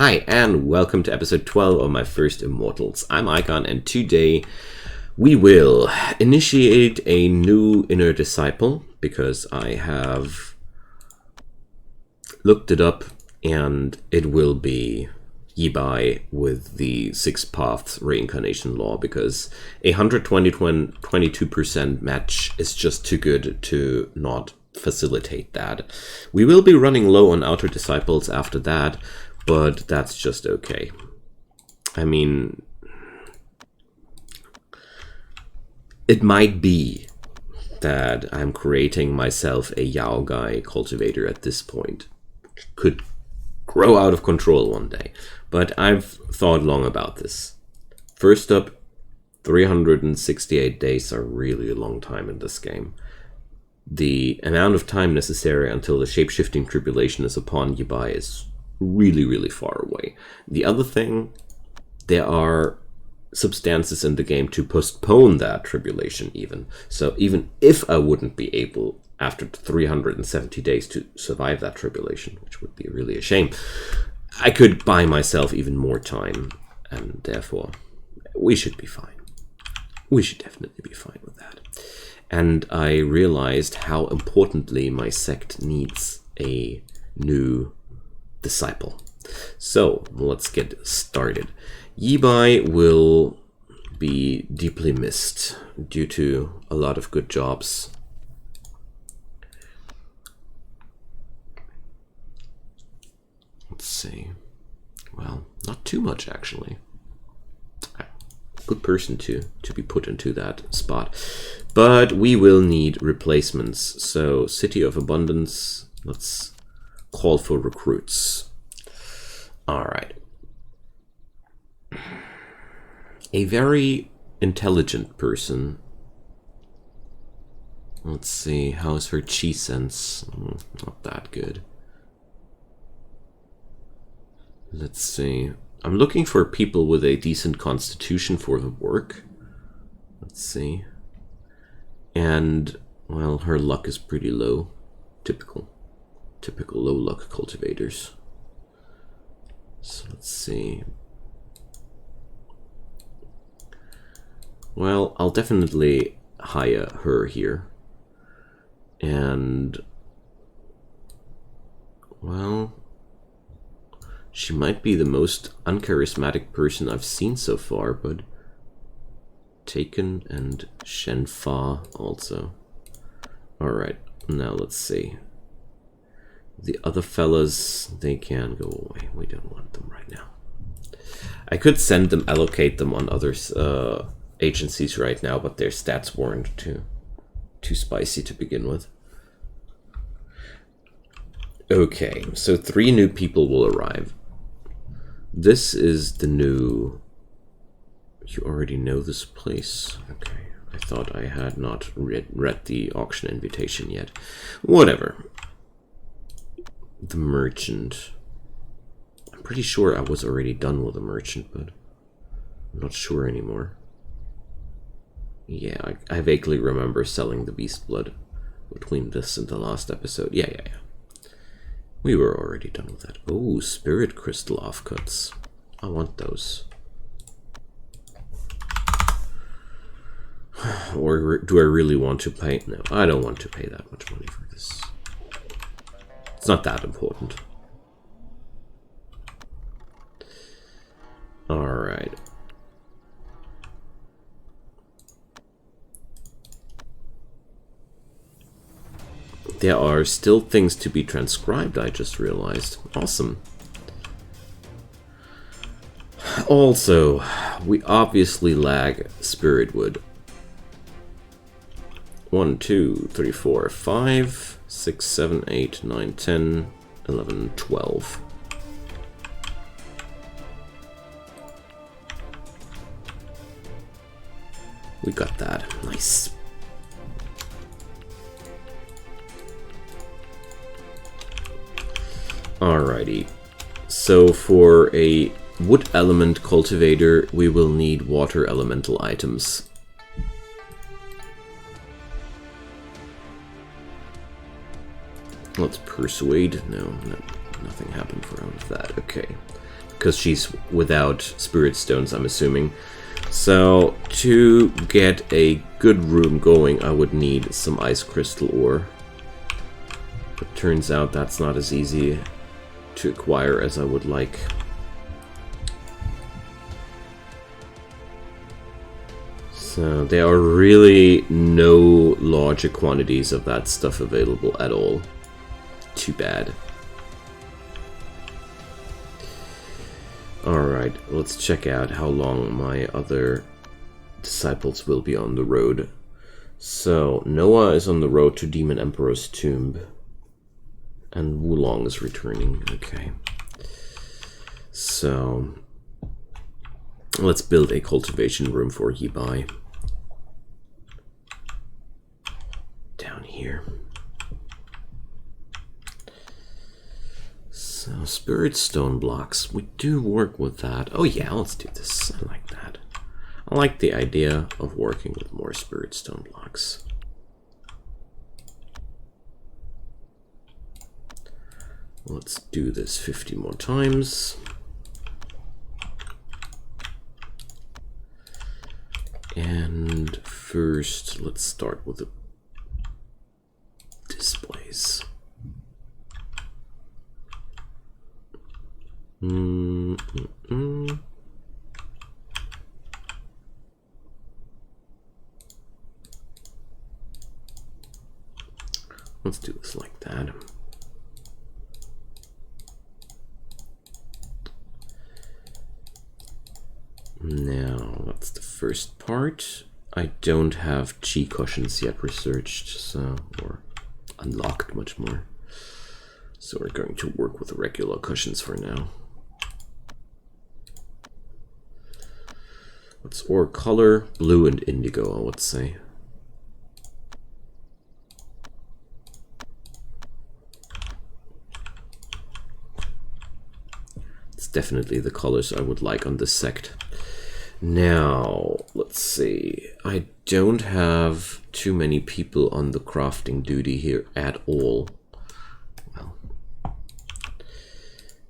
Hi, and welcome to episode 12 of my first Immortals. I'm Icon, and today we will initiate a new inner disciple because I have looked it up, and it will be Yibai with the 6 paths reincarnation law, because a 122% match is just too good to not facilitate that. We will be running low on outer disciples after that, but that's just okay. I mean, it might be that I'm creating myself a Yao Guy cultivator at this point. Could grow out of control one day, but I've thought long about this. First up, 368 days are really a long time in this game. The amount of time necessary until the shape-shifting tribulation is upon Yibai is really far away. The other thing, there are substances in the game to postpone that tribulation even. So even if I wouldn't be able after 370 days to survive that tribulation, which would be really a shame, I could buy myself even more time, and therefore we should be fine. We should definitely be fine with that. And I realized how importantly my sect needs a new disciple. So let's get started. Yibai will be deeply missed due to a lot of good jobs. Let's see. Well, not too much actually. Good person to be put into that spot. But we will need replacements. So City of Abundance, let's call for recruits. All right. A very intelligent person. Let's see, how's her chi sense? Not that good. Let's see. I'm looking for people with a decent constitution for the work. Let's see. And, well, her luck is pretty low. Typical low luck cultivators. So let's see. Well, I'll definitely hire her here. And, well, she might be the most uncharismatic person I've seen so far, but Taken and Shenfa also. Alright, now let's see. The other fellas, they can go away. We don't want them right now. I could send them, allocate them on other agencies right now, but their stats weren't too spicy to begin with. Okay, so 3 new people will arrive. This is the new... You already know this place. Okay, I thought I had not read the auction invitation yet. Whatever. The merchant. I'm pretty sure I was already done with the merchant, but I'm not sure anymore. Yeah, I vaguely remember selling the beast blood between this and the last episode. Yeah. We were already done with that. Oh, spirit crystal offcuts. I want those. Or do I really want to pay? No, I don't want to pay that much money for this. It's not that important. Alright. There are still things to be transcribed, I just realized. Awesome. Also, we obviously lag spirit wood. 1, 2, 3, 4, 5, 6, 7, 8, 9, 10, 11, 12. We got that. Nice. Alrighty. So for a wood element cultivator, we will need water elemental items. Let's persuade. No, nothing happened for out of that. Okay. because she's without spirit stones, I'm assuming. So to get a good room going, I would need some ice crystal ore. But turns out that's not as easy to acquire as I would like. So there are really no larger quantities of that stuff available at all. Too bad. Alright, let's check out how long my other disciples will be on the road. So, Noah is on the road to Demon Emperor's tomb. And Wulong is returning. Okay. So, let's build a cultivation room for Yibai. Down here. So, spirit stone blocks. We do work with that. Oh yeah, let's do this. I like that. I like the idea of working with more spirit stone blocks. Let's do this 50 more times. And first, let's start with the displays. Let's do this like that. Now, that's the first part. I don't have chi cushions yet researched, so, or unlocked much more. So we're going to work with regular cushions for now. What's ore color? Blue and indigo, I would say. It's definitely the colors I would like on this sect. Now, let's see. I don't have too many people on the crafting duty here at all. Well,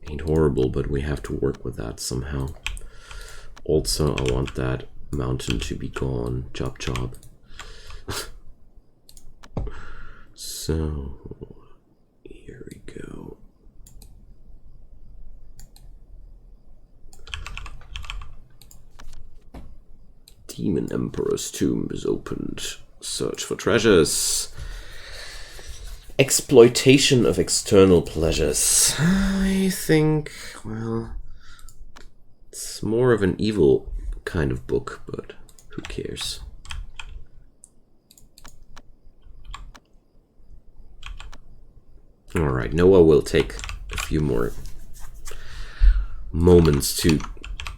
ain't horrible, but we have to work with that somehow. Also, I want that mountain to be gone. Chop chop. So, here we go. Demon Emperor's tomb is opened. Search for treasures. Exploitation of external pleasures. I think, well, it's more of an evil kind of book, but who cares? Alright, Noah will take a few more moments to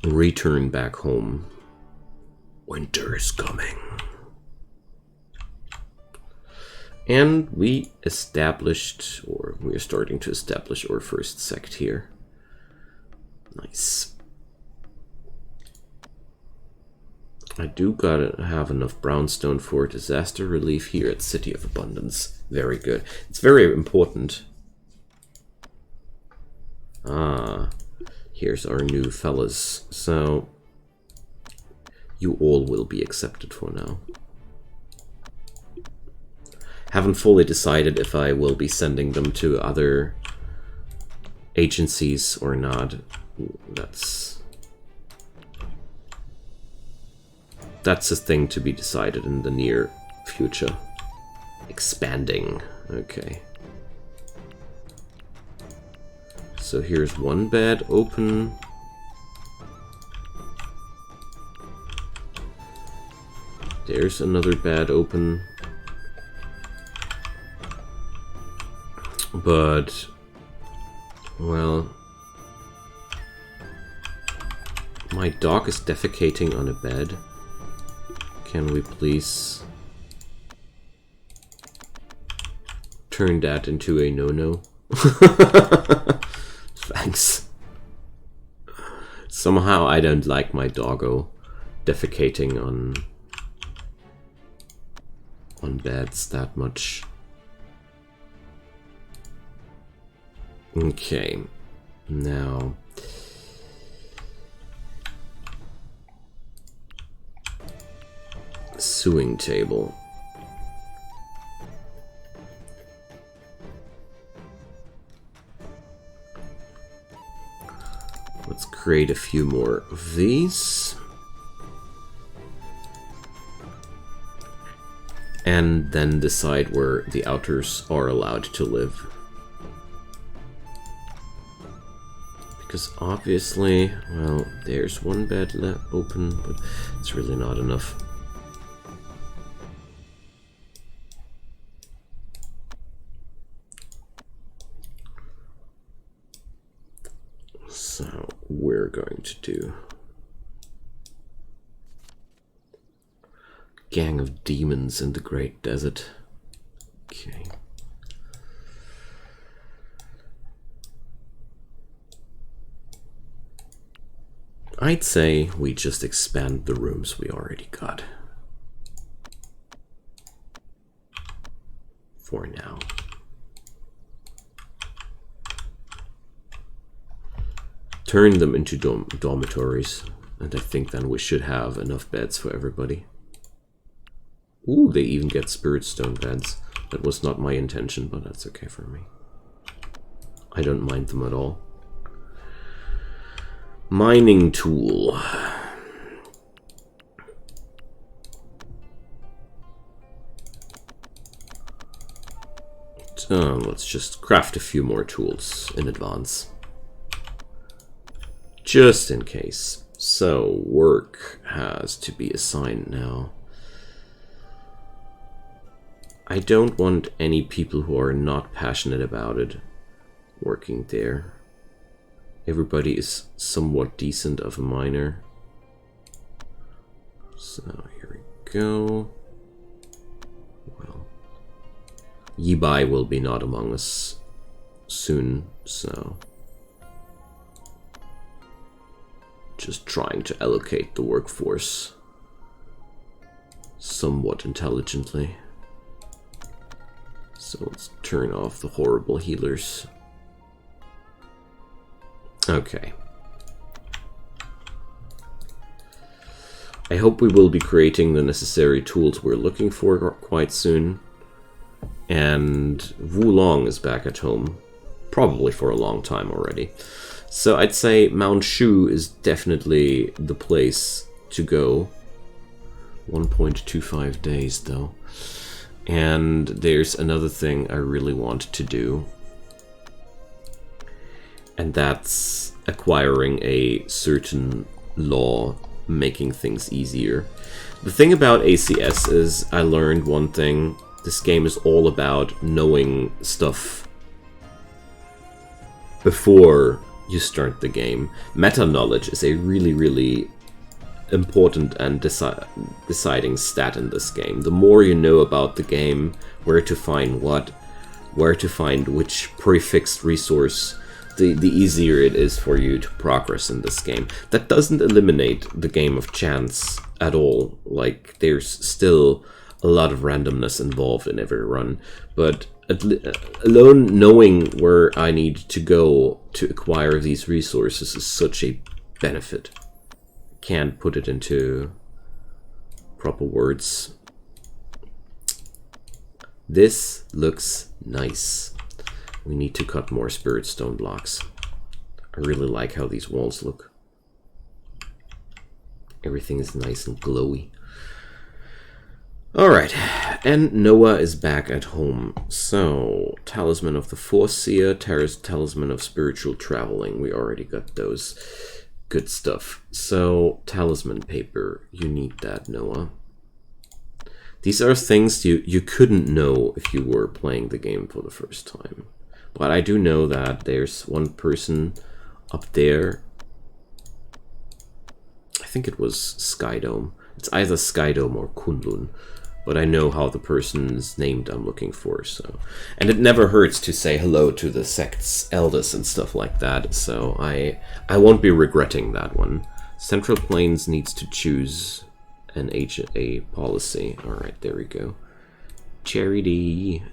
return back home. Winter is coming. And we established, or we're starting to establish our first sect here. Nice. I do gotta have enough brownstone for disaster relief here at City of Abundance. Very good. It's very important. Ah, here's our new fellas. So, you all will be accepted for now. Haven't fully decided if I will be sending them to other agencies or not. That's a thing to be decided in the near future. Expanding. Okay. So here's one bed open. There's another bed open. But, well, my dog is defecating on a bed. Can we please turn that into a no-no? Thanks. Somehow I don't like my doggo defecating on beds that much. Okay, now Sewing table. Let's create a few more of these. And then decide where the outers are allowed to live. Because obviously, well, there's one bed open, but it's really not enough. So we're going to do gang of demons in the Great Desert. Okay. I'd say we just expand the rooms we already got. For now. Turn them into dormitories, and I think then we should have enough beds for everybody. Ooh, they even get spirit stone beds. That was not my intention, but that's okay for me. I don't mind them at all. Mining tool. So let's just craft a few more tools in advance. Just in case. So work has to be assigned now. I don't want any people who are not passionate about it working there. Everybody is somewhat decent of a miner. So here we go. Well, Yibai will be not among us soon, so just trying to allocate the workforce somewhat intelligently. So let's turn off the horrible healers. Okay. I hope we will be creating the necessary tools we're looking for quite soon. And Wulong is back at home, probably for a long time already. So I'd say Mount Shu is definitely the place to go. 1.25 days though. And there's another thing I really want to do. And that's acquiring a certain law, making things easier. The thing about ACS is I learned one thing. This game is all about knowing stuff before you start the game. Meta knowledge is a really, really important and deciding stat in this game. The more you know about the game, where to find what, where to find which prefixed resource, the easier it is for you to progress in this game. That doesn't eliminate the game of chance at all. Like, there's still a lot of randomness involved in every run, but alone knowing where I need to go to acquire these resources is such a benefit. Can't put it into proper words. This looks nice. We need to cut more spirit stone blocks. I really like how these walls look. Everything is nice and glowy. Alright, and Noah is back at home. So, Talisman of the Foreseer, Talisman of Spiritual Traveling. We already got those. Good stuff. So, talisman paper. You need that, Noah. These are things you couldn't know if you were playing the game for the first time. But I do know that there's one person up there. I think it was Skydome. It's either Skydome or Kunlun. But I know how the person's named I'm looking for, so. And it never hurts to say hello to the sect's elders and stuff like that, so I won't be regretting that one. Central Plains needs to choose an HA policy. Alright, there we go. Charity.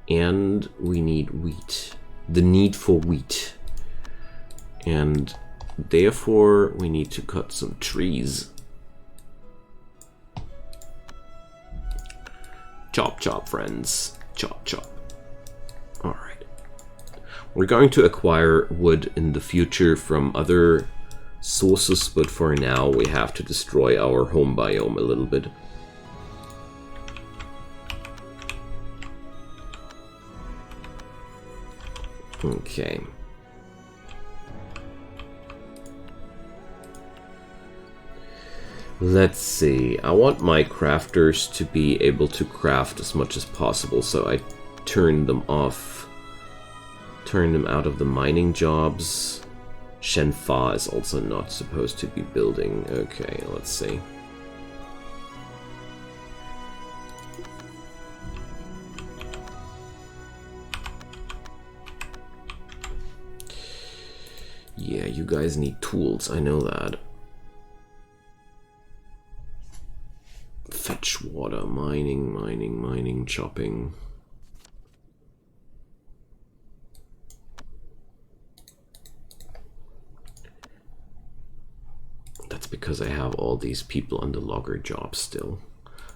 And we need wheat. The need for wheat. And therefore we need to cut some trees. Chop, chop, friends. Chop, chop. Alright. We're going to acquire wood in the future from other sources, but for now we have to destroy our home biome a little bit. Okay. Let's see. I want my crafters to be able to craft as much as possible, so I turn them off. Turn them out of the mining jobs. Shenfa is also not supposed to be building. Okay, let's see. Yeah, you guys need tools, I know that. Fetch water, mining, chopping. That's because I have all these people on the logger job still.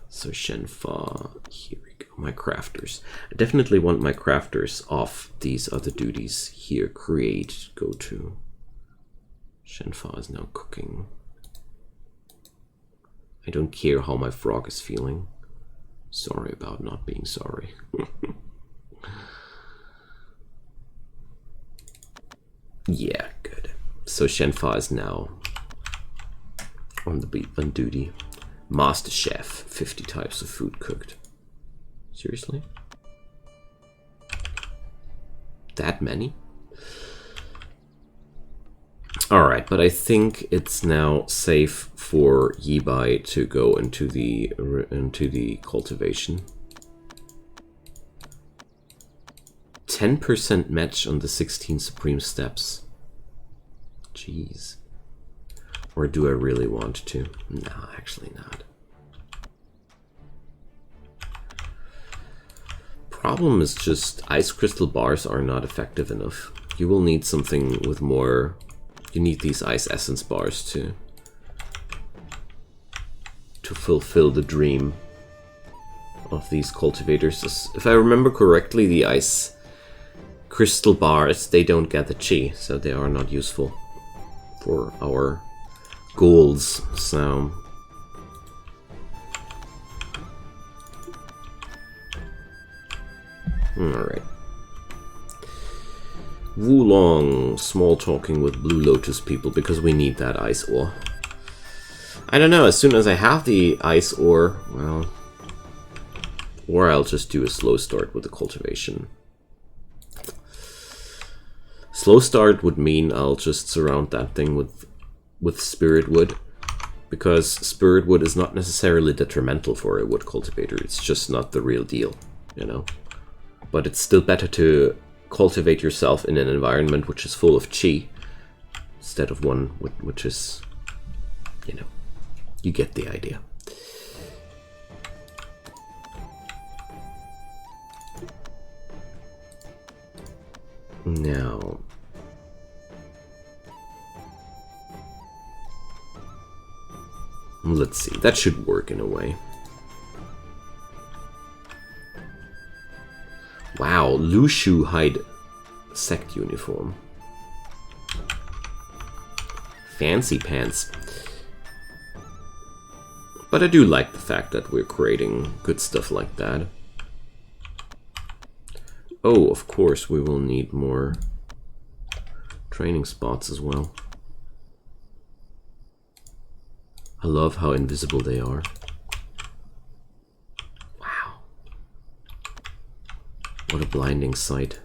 So Shenfa, here we go. My crafters. I definitely want my crafters off these other duties here. Create, go to. Shenfa is now cooking. I don't care how my frog is feeling. Sorry about not being sorry. Yeah, good. So Shenfa is now on duty. Master chef, 50 types of food cooked. Seriously? That many? Alright, but I think it's now safe for Yibai to go into the cultivation. 10% match on the 16 supreme steps. Jeez. Or do I really want to? No, actually not. Problem is just ice crystal bars are not effective enough. You will need something with more. You need these ice essence bars to fulfill the dream of these cultivators. If I remember correctly, the ice crystal bars, they don't get the chi, so they are not useful for our goals. So alright. Wulong, small talking with Blue Lotus people because we need that ice ore. I don't know, as soon as I have the ice ore, well, or I'll just do a slow start with the cultivation. Slow start would mean I'll just surround that thing with spirit wood, because spirit wood is not necessarily detrimental for a wood cultivator. It's just not the real deal, you know. But it's still better to cultivate yourself in an environment which is full of chi instead of one which is, you know, you get the idea. Now, let's see, that should work in a way. Wow, Lushu hide sect uniform. Fancy pants. But I do like the fact that we're creating good stuff like that. Oh, of course, we will need more training spots as well. I love how invisible they are. Wow. What a blinding sight.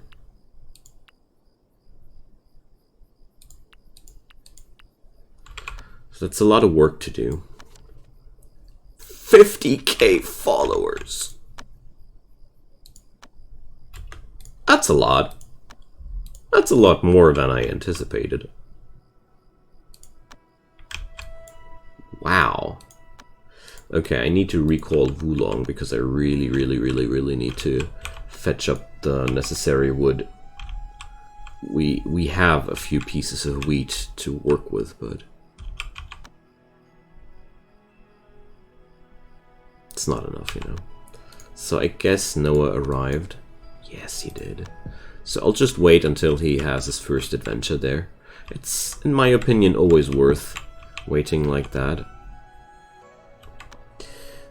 So that's a lot of work to do. 50k followers. That's a lot. That's a lot more than I anticipated. Wow. Okay, I need to recall Wulong because I really need to fetch up the necessary wood. We have a few pieces of wheat to work with, but it's not enough, you know. So I guess Noah arrived. Yes, he did. So I'll just wait until he has his first adventure there. It's, in my opinion, always worth waiting like that.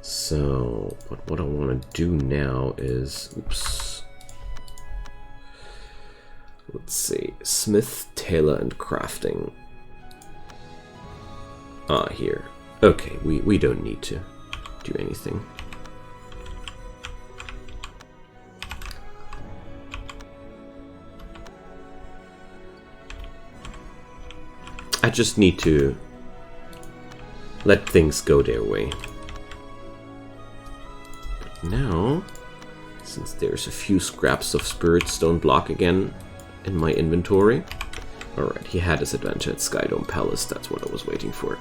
So, but what I want to do now is... Oops. Let's see. Smith, tailor, and crafting. Ah, here. Okay, we don't need to do anything. I just need to let things go their way. But now, since there's a few scraps of spirit stone block again in my inventory. Alright, he had his adventure at Skydome Palace, that's what I was waiting for.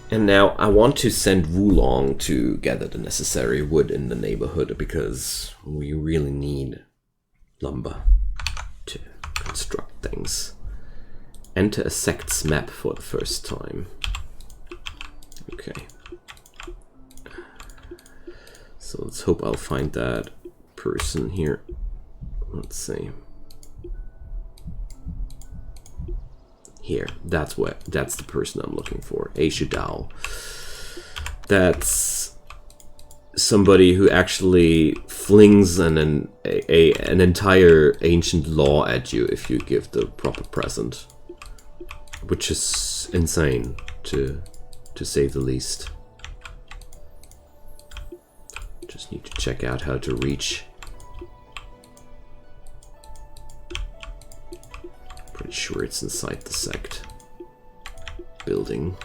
And now I want to send Wulong to gather the necessary wood in the neighborhood because we really need lumber to construct things. Enter a sect's map for the first time. Okay. So let's hope I'll find that person here. Let's see. Here, that's the person I'm looking for. Aisha Dao. That's somebody who actually flings an entire ancient law at you if you give the proper present, which is insane to say the least. Just need to check out how to reach. Pretty sure it's inside the sect building.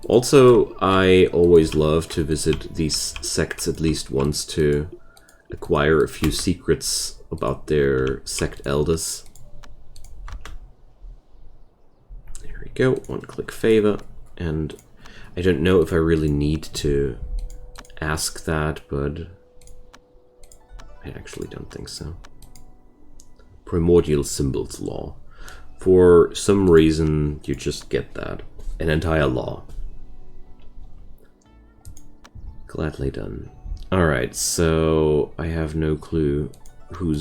Also, I always love to visit these sects at least once to acquire a few secrets about their sect elders. There we go, one-click favor, and I don't know if I really need to ask that, but I actually don't think so. Primordial Symbols Law. For some reason, you just get that. An entire law. Gladly done. Alright, so I have no clue who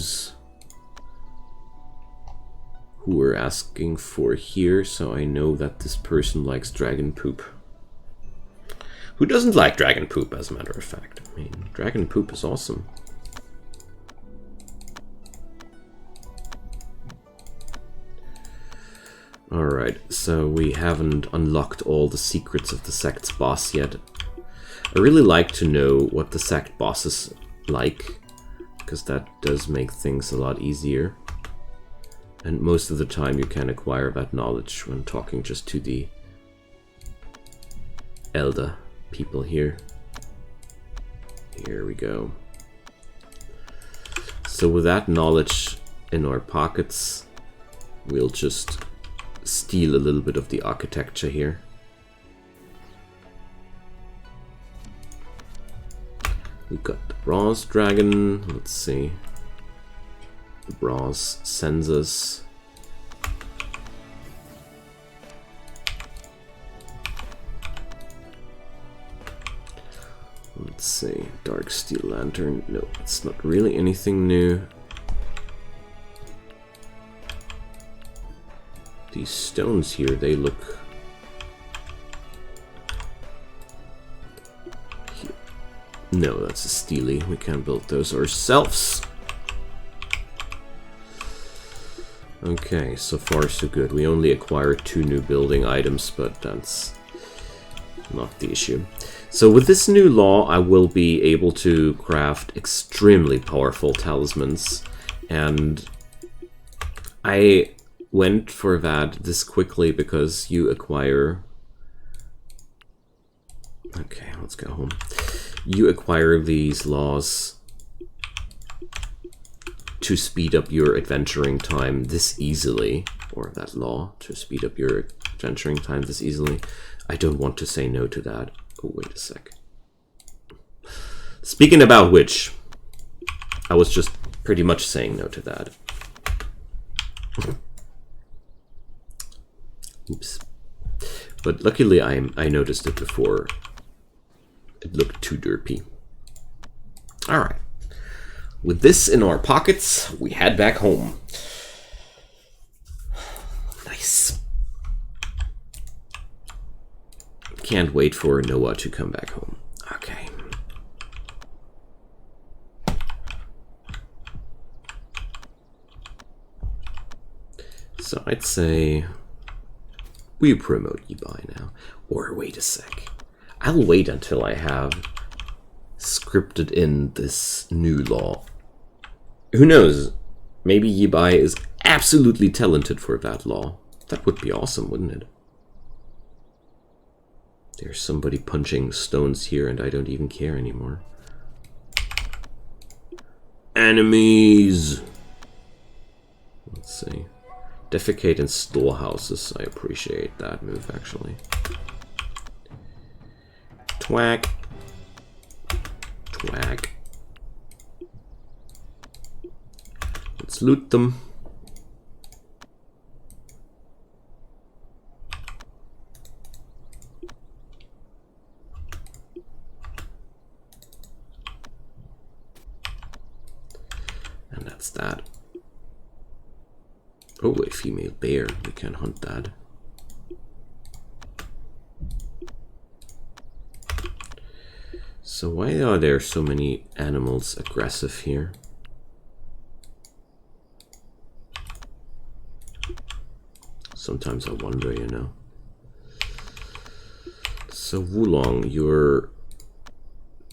we're asking for here, so I know that this person likes dragon poop. Who doesn't like dragon poop, as a matter of fact? I mean, dragon poop is awesome. Alright, so we haven't unlocked all the secrets of the sect's boss yet. I really like to know what the sect boss is like, because that does make things a lot easier. And most of the time you can acquire that knowledge when talking just to the elder people here. Here we go. So with that knowledge in our pockets, we'll just steal a little bit of the architecture here. We've got the bronze dragon. Let's see. The bronze sends us. Let's see. Dark steel lantern. No, it's not really anything new. These stones here, they look... No, that's a steely. We can't build those ourselves. Okay, so far so good. We only acquired 2 new building items, but that's not the issue. So with this new law, I will be able to craft extremely powerful talismans, and I went for that this quickly because you acquire... Okay, let's go home. You acquire these laws to speed up your adventuring time this easily, or that law to speed up your adventuring time this easily. I don't want to say no to that. Oh, wait a sec. Speaking about which, I was just pretty much saying no to that. Oops. But luckily I noticed it before it looked too derpy. Alright. With this in our pockets, we head back home. Nice. Can't wait for Noah to come back home. Okay. So I'd say we promote Yibai now. Or wait a sec. I'll wait until I have scripted in this new law. Who knows? Maybe Yibai is absolutely talented for that law. That would be awesome, wouldn't it? There's somebody punching stones here and I don't even care anymore. Enemies! Let's see. Defecate in storehouses. I appreciate that move, actually. Twack. Twack. Let's loot them. And that's that. Oh, a female bear. We can hunt that. So why are there so many animals aggressive here? Sometimes I wonder, you know. So Wulong, you're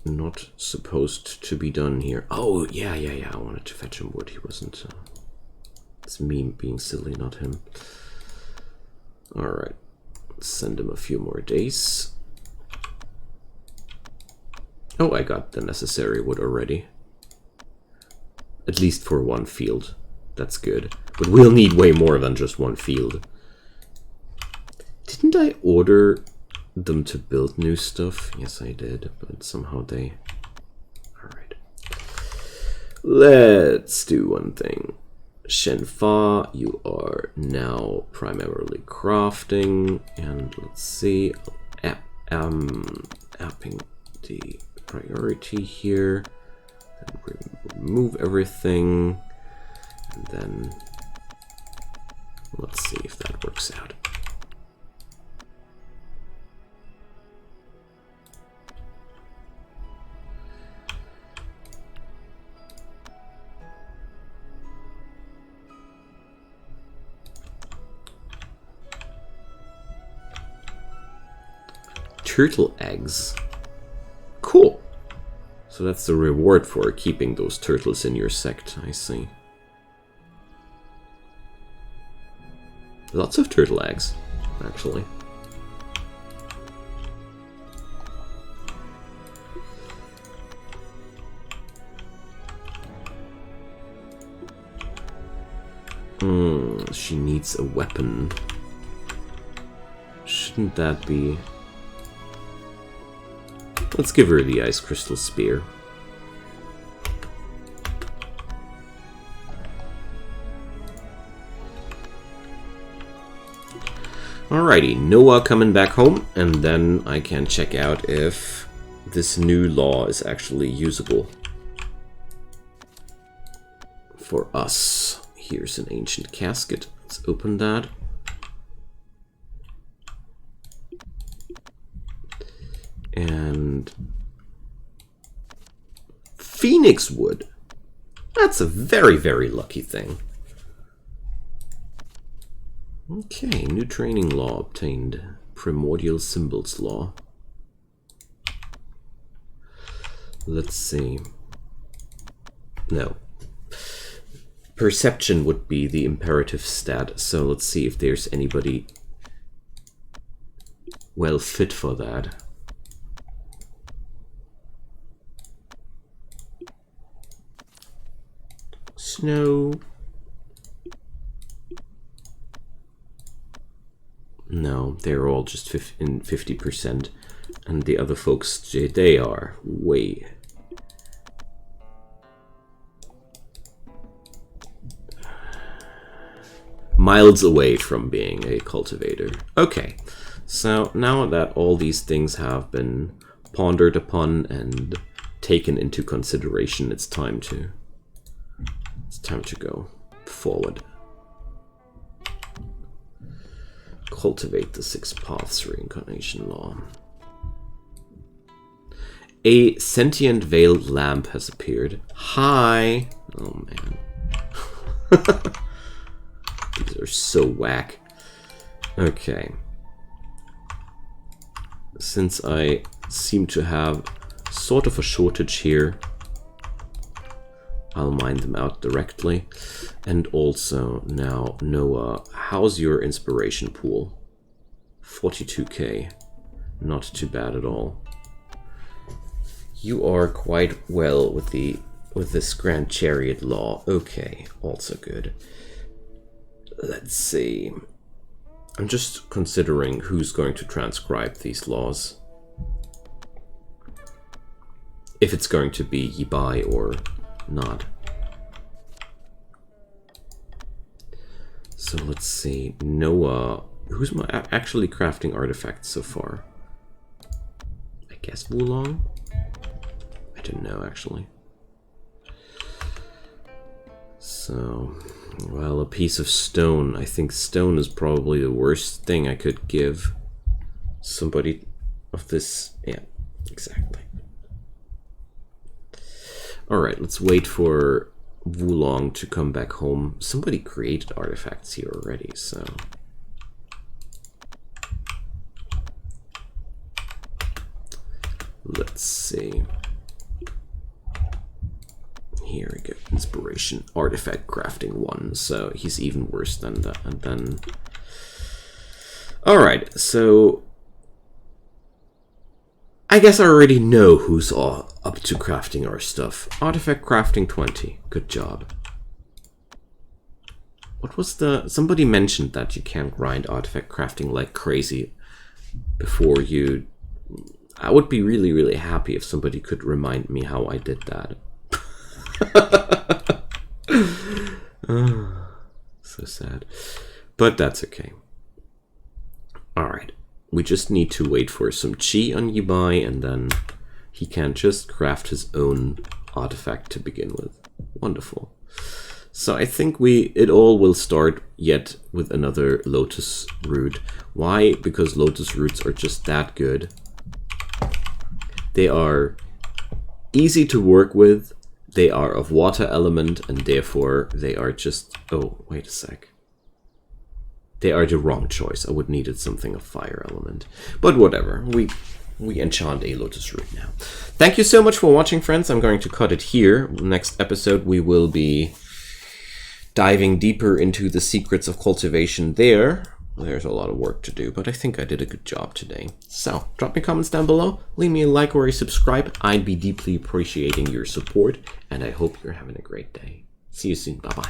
not supposed to be done here. Oh, yeah. I wanted to fetch him wood. He wasn't... It's me being silly, not him. Alright. Send him a few more days. Oh, I got the necessary wood already. At least for one field. That's good. But we'll need way more than just one field. Didn't I order them to build new stuff? Yes, I did, but somehow they... Alright. Let's do one thing. Shenfa, you are now primarily crafting, and let's see, apping the priority here, and remove everything, and then let's see if that works out. Turtle eggs. Cool. So that's the reward for keeping those turtles in your sect, I see. Lots of turtle eggs, actually. She needs a weapon. Shouldn't that be... Let's give her the ice crystal spear. Alrighty, Noah coming back home, and then I can check out if this new law is actually usable for us. Here's an ancient casket. Let's open that. And Phoenix wood. That's a very, very lucky thing. Okay, new training law obtained. Primordial symbols law. Let's see. No. Perception would be the imperative stat, so let's see if there's anybody well fit for that. Snow. No, they're all just in 50%, and the other folks, they are way... miles away from being a cultivator. Okay, So now that all these things have been pondered upon and taken into consideration, it's time to go forward. Cultivate the 6 paths reincarnation law. A sentient veiled lamp has appeared. Hi! Oh man. These are so whack. Okay. Since I seem to have sort of a shortage here, I'll mine them out directly. And also, now, Noah, how's your inspiration pool? 42k. Not too bad at all. You are quite well with this Grand Chariot law. Okay, also good. Let's see. I'm just considering who's going to transcribe these laws. If it's going to be Yibai or not. So let's see. Noah. Who's actually crafting artifacts so far? I guess Wulong? I don't know actually. So, well, a piece of stone. I think stone is probably the worst thing I could give somebody of this. Yeah, exactly. Alright, let's wait for Wulong to come back home. Somebody created artifacts here already, so... Let's see. Here we go. Inspiration. Artifact crafting 1. So he's even worse than that. And then... Alright, so... I guess I already know who's all up to crafting our stuff. Artifact crafting 20. Good job. What was the... Somebody mentioned that you can't grind artifact crafting like crazy before you... I would be really, really happy if somebody could remind me how I did that. Oh, so sad. But that's okay. Alright. We just need to wait for some chi on Yibai, and then he can just craft his own artifact to begin with. Wonderful. So I think it all will start yet with another lotus root. Why? Because lotus roots are just that good. They are easy to work with, they are of water element, and therefore they are just... Oh, wait a sec. They are the wrong choice. I would needed something of fire element. But whatever, we enchant a lotus root now. Thank you so much for watching, friends. I'm going to cut it here. Next episode we will be diving deeper into the secrets of cultivation there. There's a lot of work to do, but I think I did a good job today. So, drop me comments down below, leave me a like or a subscribe. I'd be deeply appreciating your support, and I hope you're having a great day. See you soon. Bye-bye.